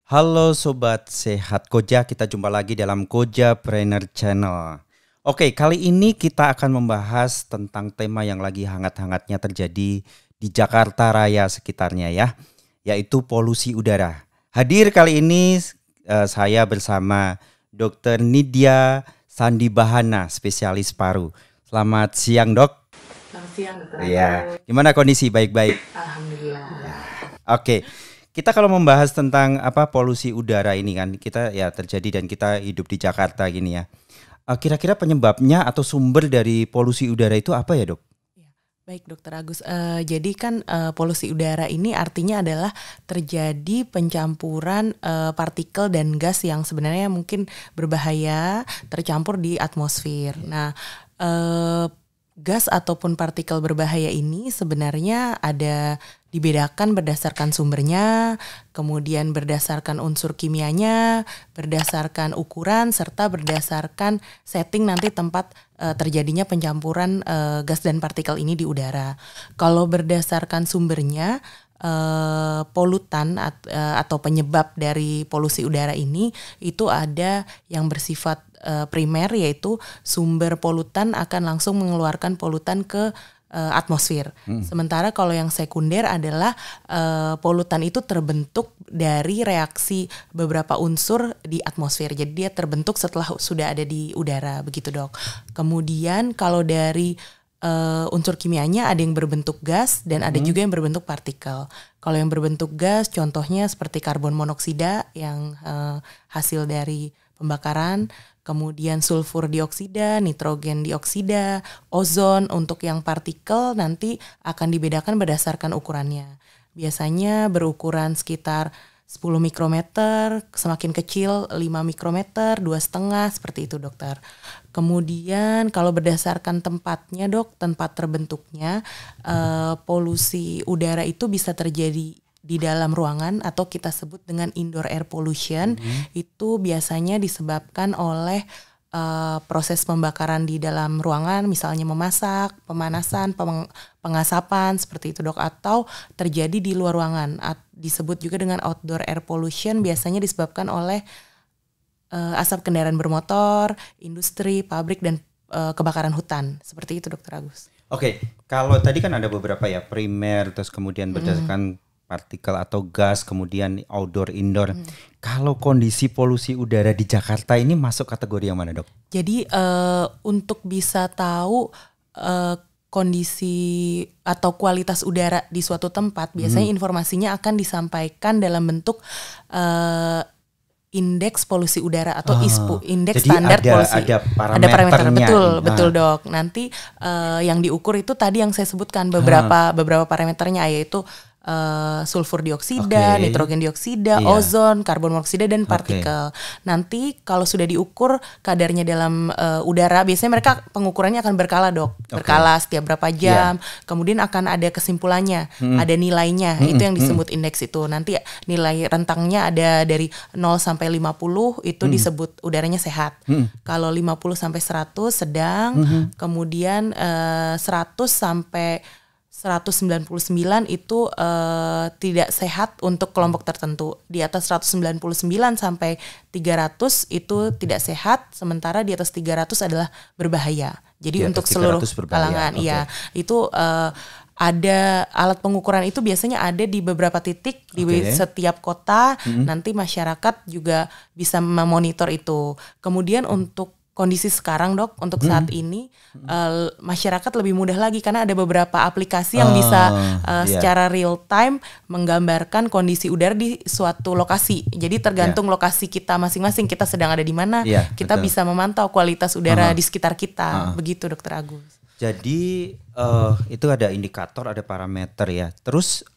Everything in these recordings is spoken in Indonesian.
Halo Sobat Sehat Koja, kita jumpa lagi dalam Koja Trainer Channel. Oke, kali ini kita akan membahas tentang tema yang lagi hangat-hangatnya terjadi di Jakarta Raya sekitarnya ya, yaitu polusi udara. Hadir kali ini saya bersama Dr. Nidya Sandibahana, spesialis paru. Selamat siang, Dok. Selamat siang, Dokter. Iya, gimana kondisi? Baik-baik? Alhamdulillah. Oke. Kita kalau membahas tentang polusi udara ini kan kita ya terjadi dan kita hidup di Jakarta gini ya. Kira-kira penyebabnya atau sumber dari polusi udara itu apa ya, Dok? Baik, Dokter Agus. Jadi kan polusi udara ini artinya adalah terjadi pencampuran partikel dan gas yang sebenarnya mungkin berbahaya tercampur di atmosfer. Nah, gas ataupun partikel berbahaya ini sebenarnya ada dibedakan berdasarkan sumbernya, kemudian berdasarkan unsur kimianya, berdasarkan ukuran, serta berdasarkan setting nanti tempat terjadinya pencampuran gas dan partikel ini di udara. Kalau berdasarkan sumbernya, polutan atau penyebab dari polusi udara ini itu ada yang bersifat primer, yaitu sumber polutan akan langsung mengeluarkan polutan ke atmosfer. Sementara kalau yang sekunder adalah polutan itu terbentuk dari reaksi beberapa unsur di atmosfer. Jadi dia terbentuk setelah sudah ada di udara, begitu, Dok. Kemudian kalau dari unsur kimianya ada yang berbentuk gas dan ada juga yang berbentuk partikel. Kalau yang berbentuk gas contohnya seperti karbon monoksida yang hasil dari pembakaran, kemudian sulfur dioksida, nitrogen dioksida, ozon. Untuk yang partikel nanti akan dibedakan berdasarkan ukurannya. Biasanya berukuran sekitar 10 mikrometer, semakin kecil 5 mikrometer, 2,5, seperti itu, Dokter. Kemudian kalau berdasarkan tempatnya, Dok, tempat terbentuknya polusi udara itu bisa terjadi di dalam ruangan atau kita sebut dengan indoor air pollution. Itu biasanya disebabkan oleh proses pembakaran di dalam ruangan, misalnya memasak, pemanasan, pengasapan, seperti itu, Dok. Atau terjadi di luar ruangan, disebut juga dengan outdoor air pollution, biasanya disebabkan oleh asap kendaraan bermotor, industri, pabrik, dan kebakaran hutan. Seperti itu, Dokter Agus. Oke, kalau tadi kan ada beberapa ya, primer, terus kemudian berdasarkan partikel atau gas, kemudian outdoor, indoor. Kalau kondisi polusi udara di Jakarta ini masuk kategori yang mana, Dok? Jadi untuk bisa tahu kondisi atau kualitas udara di suatu tempat, biasanya informasinya akan disampaikan dalam bentuk indeks polusi udara atau ISPU, indeks standar polusi. Ada parameternya. Betul, Dok. Nanti yang diukur itu tadi yang saya sebutkan beberapa parameternya, yaitu sulfur dioksida, nitrogen dioksida, ozon, karbon monoksida, dan partikel. Nanti kalau sudah diukur kadarnya dalam udara, biasanya mereka pengukurannya akan berkala, Dok. Berkala setiap berapa jam. Kemudian akan ada kesimpulannya, ada nilainya. Itu yang disebut indeks itu. Nanti nilai rentangnya ada dari 0 sampai 50 itu disebut udaranya sehat. Kalau 50 sampai 100 sedang, kemudian 100 sampai 199 itu tidak sehat untuk kelompok tertentu. Di atas 199 sampai 300 itu tidak sehat, sementara di atas 300 adalah berbahaya. Jadi untuk seluruh kalangan, itu ada alat pengukuran itu biasanya ada di beberapa titik di setiap kota. Nanti masyarakat juga bisa memonitor itu. Kemudian untuk kondisi sekarang, Dok, untuk saat ini masyarakat lebih mudah lagi karena ada beberapa aplikasi yang bisa secara real time menggambarkan kondisi udara di suatu lokasi. Jadi tergantung lokasi kita masing-masing, kita sedang ada di mana, kita bisa memantau kualitas udara di sekitar kita. Begitu, Dokter Agus. Jadi itu ada indikator, ada parameter ya. Terus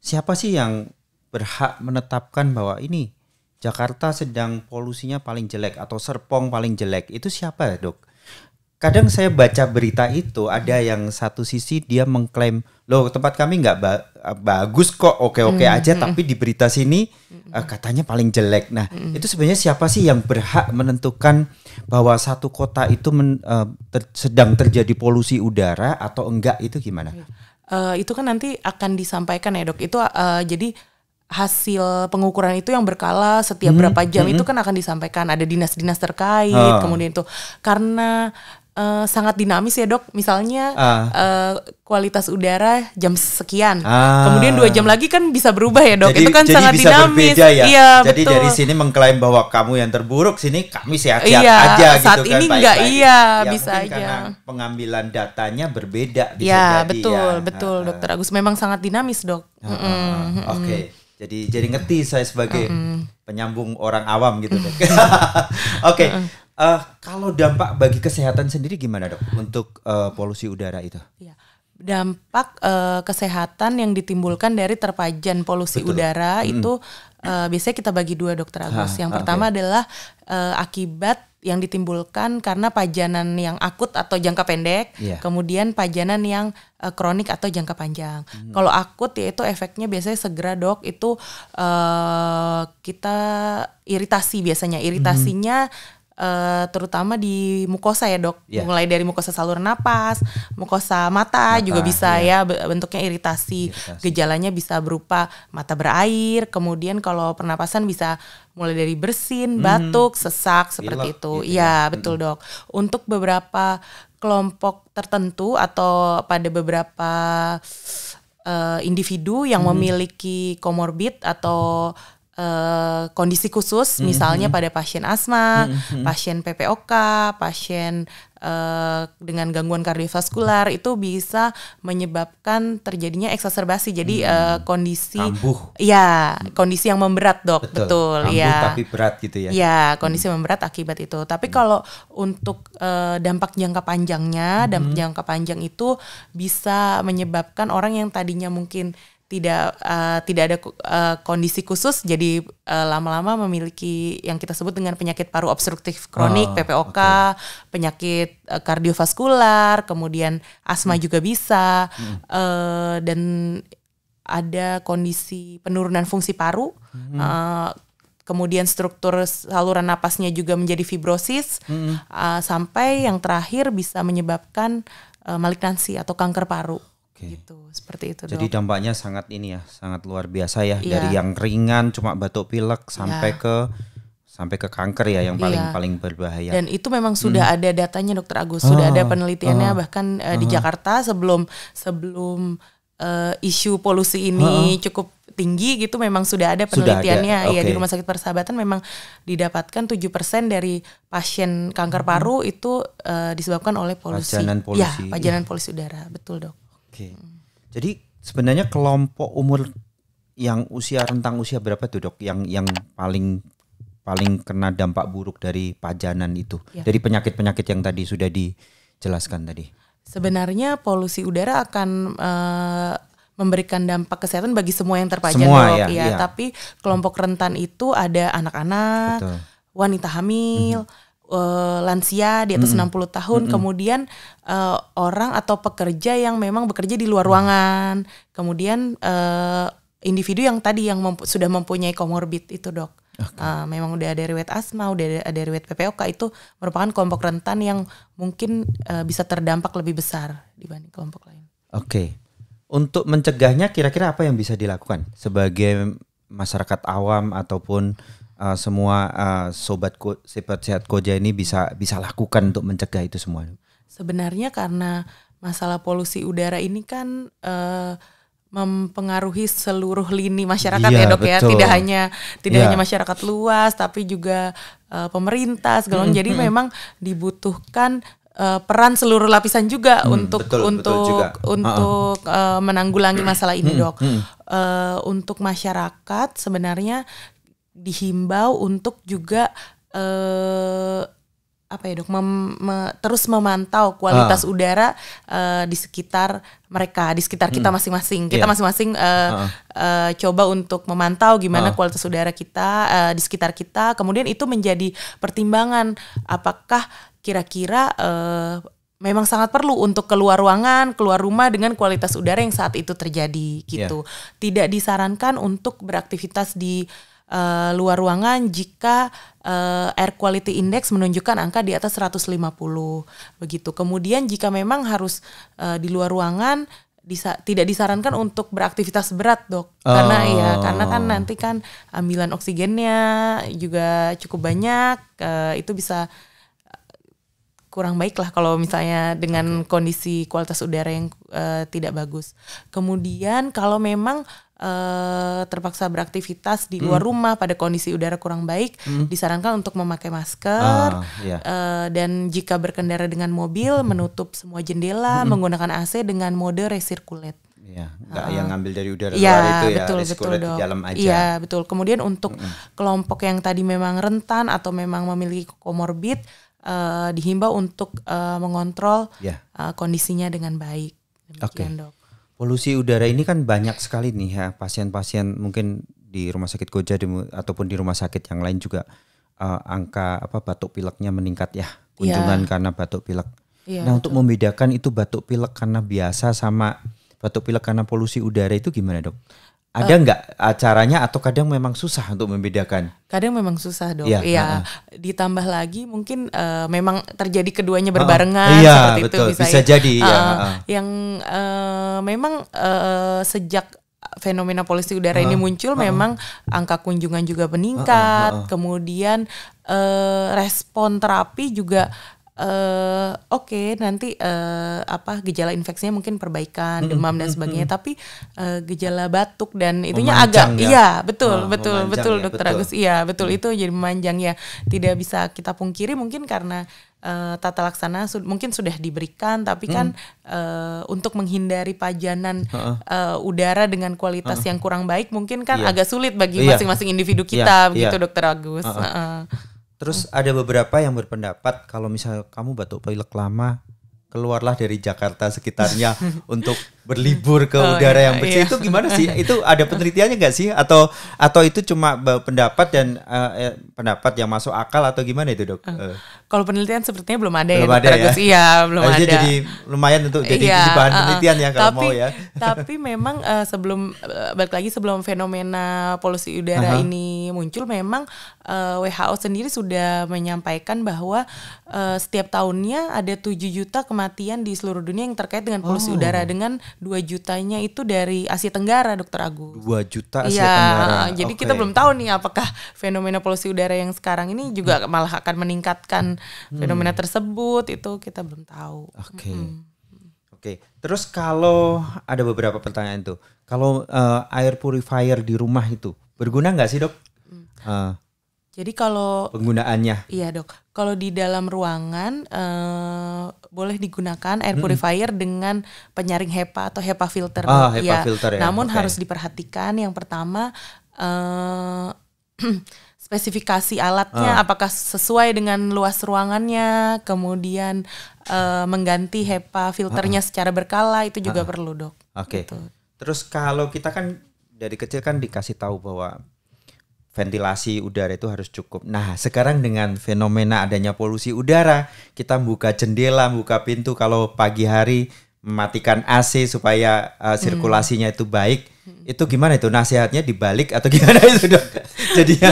siapa sih yang berhak menetapkan bahwa ini Jakarta sedang polusinya paling jelek atau Serpong paling jelek? Itu siapa ya, Dok? Kadang saya baca berita itu ada yang satu sisi dia mengklaim, loh tempat kami nggak bagus kok, oke aja, tapi di berita sini katanya paling jelek. Nah itu sebenarnya siapa sih yang berhak menentukan bahwa satu kota itu sedang terjadi polusi udara atau enggak, itu gimana? Itu kan nanti akan disampaikan ya, Dok. Itu jadi hasil pengukuran itu yang berkala setiap berapa jam itu kan akan disampaikan, ada dinas-dinas terkait, kemudian itu karena sangat dinamis ya dok, misalnya kualitas udara jam sekian, kemudian 2 jam lagi kan bisa berubah ya dok, itu kan jadi sangat bisa dinamis. Berbeda ya. Iya, jadi betul. dari sini mengklaim bahwa kamu yang terburuk, sini kami sehat-sehat Iya, aja gitu saat kan. ini baik-baik. enggak, iya, Ya, bisa mungkin aja. karena pengambilan datanya berbeda bisa Ya jadi betul Dokter Agus, memang sangat dinamis dok. Oke. Jadi ngerti saya sebagai penyambung orang awam gitu dok. Oke. Kalau dampak bagi kesehatan sendiri gimana dok untuk polusi udara itu? Ya. Dampak kesehatan yang ditimbulkan dari terpajan polusi udara itu biasanya kita bagi 2 Dokter Agus. Yang pertama adalah akibat yang ditimbulkan karena pajanan yang akut atau jangka pendek, kemudian pajanan yang kronik atau jangka panjang. Kalau akut yaitu efeknya biasanya segera dok, itu kita iritasi biasanya, iritasinya terutama di mukosa ya dok, mulai dari mukosa saluran napas, mukosa mata juga bisa ya bentuknya iritasi. Gejalanya bisa berupa mata berair, kemudian kalau pernapasan bisa mulai dari bersin, batuk, sesak seperti itu. Gitu ya betul dok. Untuk beberapa kelompok tertentu atau pada beberapa individu yang memiliki komorbid atau kondisi khusus, misalnya pada pasien asma, pasien PPOK, pasien dengan gangguan kardiovaskular, itu bisa menyebabkan terjadinya eksaserbasi. Jadi kondisi kambuh. Ya, kondisi yang memberat dok, betul kambuh ya. Tapi berat gitu ya. Ya, kondisi memberat akibat itu. Tapi kalau untuk dampak jangka panjangnya, dampak jangka panjang itu bisa menyebabkan orang yang tadinya mungkin tidak ada kondisi khusus, jadi lama-lama memiliki yang kita sebut dengan penyakit paru obstruktif kronik, PPOK, penyakit kardiovaskular, kemudian asma juga bisa, dan ada kondisi penurunan fungsi paru, kemudian struktur saluran napasnya juga menjadi fibrosis, sampai yang terakhir bisa menyebabkan malignansi atau kanker paru. Gitu, seperti itu. Jadi dok, dampaknya sangat sangat luar biasa ya, dari yang ringan cuma batuk pilek sampai ke kanker ya, yang paling berbahaya. Dan itu memang sudah ada datanya Dokter Agus, sudah ada penelitiannya bahkan di Jakarta sebelum isu polusi ini cukup tinggi gitu, memang sudah ada penelitiannya. Ya, di Rumah Sakit Persahabatan memang didapatkan 7% dari pasien kanker paru itu disebabkan oleh polusi. Pajanan polusi udara, betul dok. Oke. Jadi sebenarnya kelompok umur yang rentang usia berapa tuh dok yang paling kena dampak buruk dari pajanan itu, dari penyakit-penyakit yang tadi sudah dijelaskan tadi? Sebenarnya polusi udara akan memberikan dampak kesehatan bagi semua yang terpajan dok, ya. Tapi kelompok rentan itu ada anak-anak, wanita hamil, lansia di atas 60 tahun, kemudian orang atau pekerja yang memang bekerja di luar ruangan, kemudian individu yang tadi yang sudah mempunyai komorbid itu dok. Memang udah ada riwayat asma, udah ada riwayat PPOK, itu merupakan kelompok rentan yang mungkin bisa terdampak lebih besar dibanding kelompok lain. Oke. Untuk mencegahnya kira-kira apa yang bisa dilakukan sebagai masyarakat awam ataupun semua sobat sehat Koja ini bisa lakukan untuk mencegah itu semua? Sebenarnya karena masalah polusi udara ini kan mempengaruhi seluruh lini masyarakat ya dok, betul. Tidak hanya masyarakat luas, tapi juga pemerintah segala macam. Jadi memang dibutuhkan peran seluruh lapisan juga untuk menanggulangi masalah ini dok. Untuk masyarakat sebenarnya dihimbau untuk juga terus memantau kualitas udara di sekitar mereka, di sekitar kita masing-masing. Kita masing-masing coba untuk memantau gimana kualitas udara kita di sekitar kita. Kemudian itu menjadi pertimbangan, apakah kira-kira memang sangat perlu untuk keluar ruangan, keluar rumah dengan kualitas udara yang saat itu terjadi gitu. Tidak disarankan untuk beraktivitas di luar ruangan jika air quality index menunjukkan angka di atas 150 begitu. Kemudian jika memang harus di luar ruangan, tidak disarankan untuk beraktivitas berat, Dok. Karena kan nanti kan ambilan oksigennya juga cukup banyak, itu bisa kurang baik lah kalau misalnya dengan kondisi kualitas udara yang tidak bagus. Kemudian kalau memang terpaksa beraktivitas di luar rumah pada kondisi udara kurang baik, disarankan untuk memakai masker. Dan jika berkendara dengan mobil, menutup semua jendela, menggunakan AC dengan mode recirculate. Iya, nggak yang ngambil dari udara luar itu betul, recirculate di dalam aja. Iya, betul. Kemudian untuk kelompok yang tadi memang rentan atau memang memiliki komorbid, dihimbau untuk mengontrol kondisinya dengan baik. Demikian, Dok. Polusi udara ini kan banyak sekali nih ya, pasien-pasien mungkin di Rumah Sakit Koja ataupun di rumah sakit yang lain juga angka batuk pileknya meningkat ya, kunjungan karena batuk pilek. Nah, untuk membedakan itu batuk pilek karena biasa sama batuk pilek karena polusi udara itu gimana, Dok? Ada nggak caranya atau kadang memang susah untuk membedakan? Kadang memang susah, Dok. Ditambah lagi mungkin memang terjadi keduanya berbarengan seperti betul. Itu bisa jadi. Yang memang sejak fenomena polusi udara ini muncul, memang angka kunjungan juga meningkat. Kemudian respon terapi juga nanti gejala infeksinya mungkin perbaikan, demam dan sebagainya, tapi gejala batuk dan itunya memanjang agak betul ya, Dokter Agus, betul itu jadi memanjang ya, tidak bisa kita pungkiri mungkin karena tata laksana mungkin sudah diberikan, tapi kan untuk menghindari pajanan udara dengan kualitas yang kurang baik mungkin kan agak sulit bagi masing-masing individu kita, begitu Dokter Agus. Terus ada beberapa yang berpendapat kalau misalnya kamu batuk pilek lama, keluarlah dari Jakarta sekitarnya untuk berlibur ke udara yang bersih. Itu gimana sih? Itu ada penelitiannya nggak sih? Atau itu cuma pendapat dan pendapat yang masuk akal atau gimana itu, Dok? Kalau penelitian sepertinya belum ada ya, Dr. Agus. Belum ada. Jadi lumayan untuk jadi bahan penelitian ya kalau mau ya. Tapi memang balik lagi sebelum fenomena polusi udara ini muncul, memang WHO sendiri sudah menyampaikan bahwa setiap tahunnya ada 7 juta kematian di seluruh dunia yang terkait dengan polusi udara, dengan 2 jutanya itu dari Asia Tenggara, Dr. Agus. 2 juta Asia Tenggara. Jadi kita belum tahu nih apakah fenomena polusi udara yang sekarang ini juga malah akan meningkatkan fenomena tersebut, itu kita belum tahu. Oke. Terus kalau ada beberapa pertanyaan tuh, kalau air purifier di rumah itu berguna nggak sih, Dok? Jadi kalau penggunaannya, iya, Dok. Kalau di dalam ruangan boleh digunakan air purifier dengan penyaring HEPA atau HEPA filter. HEPA filter ya. Namun harus diperhatikan yang pertama spesifikasi alatnya apakah sesuai dengan luas ruangannya, kemudian mengganti HEPA filternya secara berkala itu juga perlu, Dok. Gitu. Terus kalau kita kan dari kecil kan dikasih tahu bahwa ventilasi udara itu harus cukup. Nah, sekarang dengan fenomena adanya polusi udara, kita buka jendela, buka pintu kalau pagi hari, mematikan AC supaya sirkulasinya itu baik. Itu gimana itu? Nasihatnya dibalik atau gimana itu, Dok? Jadinya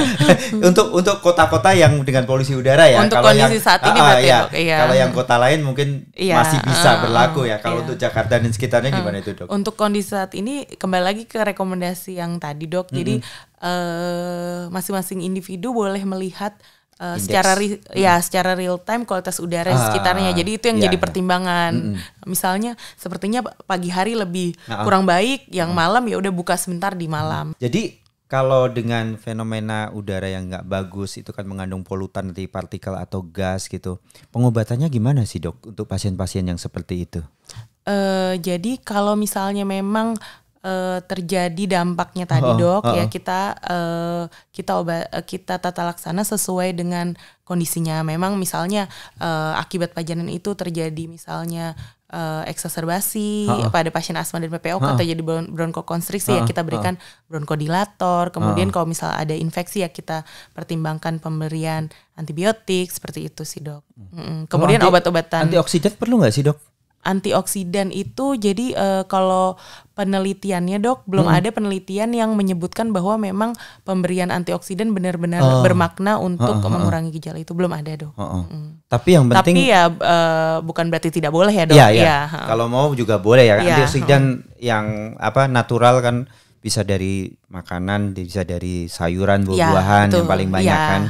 untuk kota-kota yang dengan polusi udara ya. Untuk kalau kondisi yang, saat ini berarti, Dok. Kalau yang kota lain mungkin masih bisa berlaku ya. Kalau untuk Jakarta dan sekitarnya gimana itu, Dok? Untuk kondisi saat ini kembali lagi ke rekomendasi yang tadi, Dok. Jadi masing-masing individu boleh melihat secara real time kualitas udara di sekitarnya. Jadi itu yang jadi pertimbangan. Misalnya sepertinya pagi hari lebih kurang baik, yang malam ya udah buka sebentar di malam. Jadi kalau dengan fenomena udara yang nggak bagus itu kan mengandung polutan nanti partikel atau gas gitu. Pengobatannya gimana sih, Dok, untuk pasien-pasien yang seperti itu? Jadi kalau misalnya memang terjadi dampaknya tadi, Dok, ya kita tata laksana sesuai dengan kondisinya. Memang misalnya akibat pajanan itu terjadi misalnya eksaserbasi pada pasien asma dan PPOK atau jadi bronkokonstriksi, ya kita berikan bronkodilator. Kemudian kalau misal ada infeksi ya kita pertimbangkan pemberian antibiotik seperti itu sih, Dok. Kemudian obat-obatan. Antioksidan perlu nggak sih, Dok? Antioksidan itu jadi kalau penelitiannya dok belum ada penelitian yang menyebutkan bahwa memang pemberian antioksidan benar-benar bermakna untuk mengurangi gejala itu, belum ada dok. Tapi yang penting. Tapi ya bukan berarti tidak boleh ya dok. Iya. Kalau mau juga boleh ya. Antioksidan yang natural kan bisa dari makanan, bisa dari sayuran, buah-buahan yang paling banyak kan.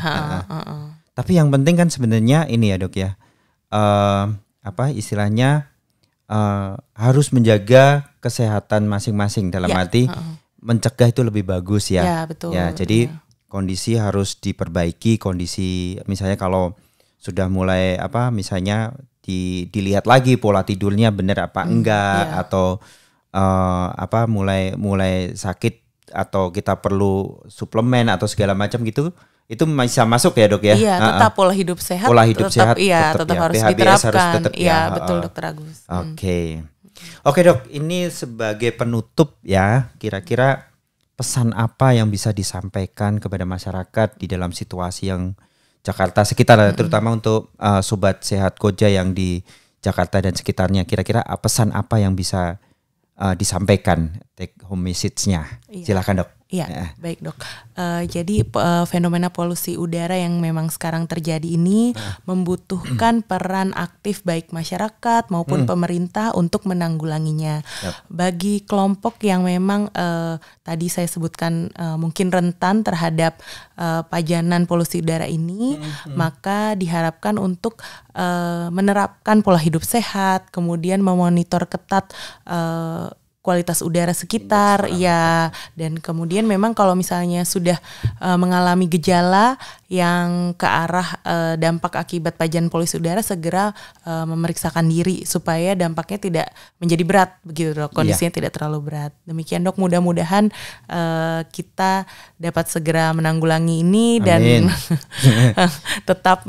Tapi yang penting kan sebenarnya ini ya dok ya. Istilahnya harus menjaga kesehatan masing-masing dalam arti mencegah itu lebih bagus ya. Ya betul. Ya jadi kondisi harus diperbaiki, kondisi misalnya kalau sudah mulai misalnya dilihat lagi pola tidurnya benar apa enggak atau mulai sakit atau kita perlu suplemen atau segala macam gitu. Itu bisa masuk ya dok ya? Iya, tetap pola hidup sehat. Pola hidup sehat tetap harus PHBS diterapkan. Harus tetap, iya, betul dokter Agus. Oke dok, ini sebagai penutup ya, kira-kira pesan apa yang bisa disampaikan kepada masyarakat di dalam situasi yang Jakarta sekitar, terutama untuk sobat sehat Koja yang di Jakarta dan sekitarnya, kira-kira pesan apa yang bisa disampaikan take home message-nya? Silakan dok. Iya, baik dok. Jadi fenomena polusi udara yang memang sekarang terjadi ini membutuhkan peran aktif baik masyarakat maupun pemerintah untuk menanggulanginya. Bagi kelompok yang memang tadi saya sebutkan mungkin rentan terhadap pajanan polusi udara ini, maka diharapkan untuk menerapkan pola hidup sehat, kemudian memonitor ketat kualitas udara sekitar ya, dan kemudian memang kalau misalnya sudah mengalami gejala yang ke arah dampak akibat pajanan polusi udara, segera memeriksakan diri supaya dampaknya tidak menjadi berat begitu dok, kondisinya tidak terlalu berat. Demikian dok, mudah-mudahan kita dapat segera menanggulangi ini dan tetap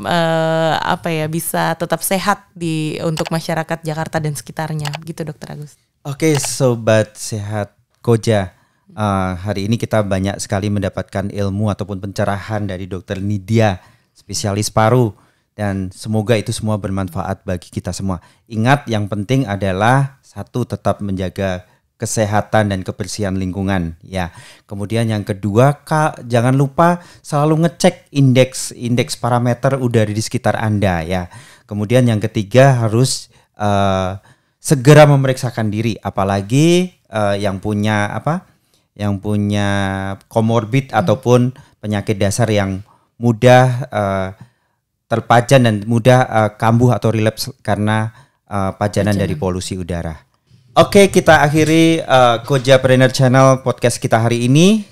bisa tetap sehat untuk masyarakat Jakarta dan sekitarnya gitu dokter Agus. Oke, sobat sehat Koja, hari ini kita banyak sekali mendapatkan ilmu ataupun pencerahan dari Dokter Nidia, spesialis paru, dan semoga itu semua bermanfaat bagi kita semua. Ingat, yang penting adalah satu, tetap menjaga kesehatan dan kebersihan lingkungan ya. Kemudian yang kedua, jangan lupa selalu ngecek indeks parameter udara di sekitar Anda ya. Kemudian yang ketiga, harus segera memeriksakan diri, apalagi yang punya komorbid ataupun penyakit dasar yang mudah terpajan dan mudah kambuh atau relapse karena pajanan dari polusi udara. Oke, kita akhiri Kojapreneur Channel podcast kita hari ini.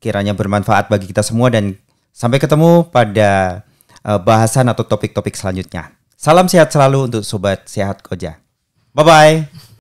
Kiranya bermanfaat bagi kita semua dan sampai ketemu pada bahasan atau topik-topik selanjutnya. Salam sehat selalu untuk sobat sehat Koja. Bye-bye.